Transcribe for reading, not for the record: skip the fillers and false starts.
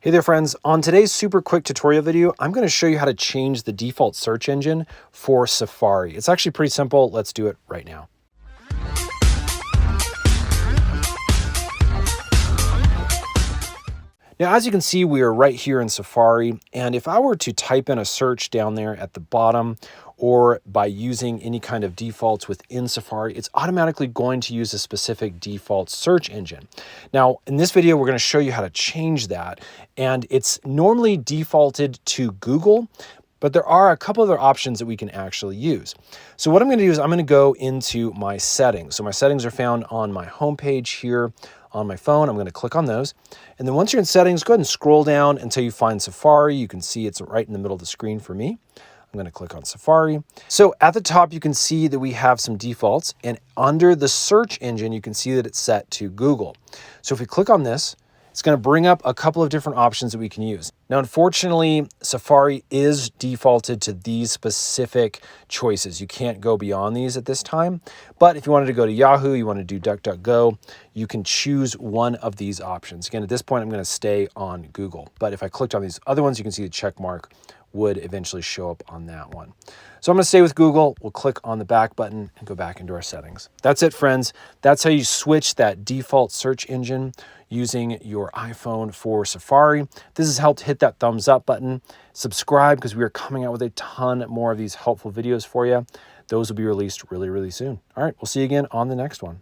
Hey there friends, on today's super quick tutorial video, I'm going to show you how to change the default search engine for Safari. It's actually pretty simple. Let's do it right now. Now, as you can see, we are right here in Safari, and if I were to type in a search down there at the bottom, or by using any kind of defaults within Safari, it's automatically going to use a specific default search engine. Now, in this video, we're going to show you how to change that, and it's normally defaulted to Google, but there are a couple other options that we can actually use. So what I'm going to do is I'm going to go into my settings. So my settings are found on my homepage here on my phone. I'm going to click on those. And then once you're in settings, go ahead and scroll down until you find Safari. You can see it's right in the middle of the screen for me. I'm going to click on Safari. So at the top, you can see that we have some defaults, and under the search engine, you can see that it's set to Google. So if we click on this, it's going to bring up a couple of different options that we can use. Now, unfortunately, Safari is defaulted to these specific choices. You can't go beyond these at this time. But if you wanted to go to Yahoo, you want to do DuckDuckGo, you can choose one of these options. Again, at this point, I'm going to stay on Google. But if I clicked on these other ones, you can see the check mark would eventually show up on that one. So I'm going to stay with Google. We'll click on the back button and go back into our settings. That's it, friends. That's how you switch that default search engine using your iPhone for Safari. If this has helped, hit that thumbs up button. Subscribe, because we are coming out with a ton more of these helpful videos for you. Those will be released really, really soon. All right, we'll see you again on the next one.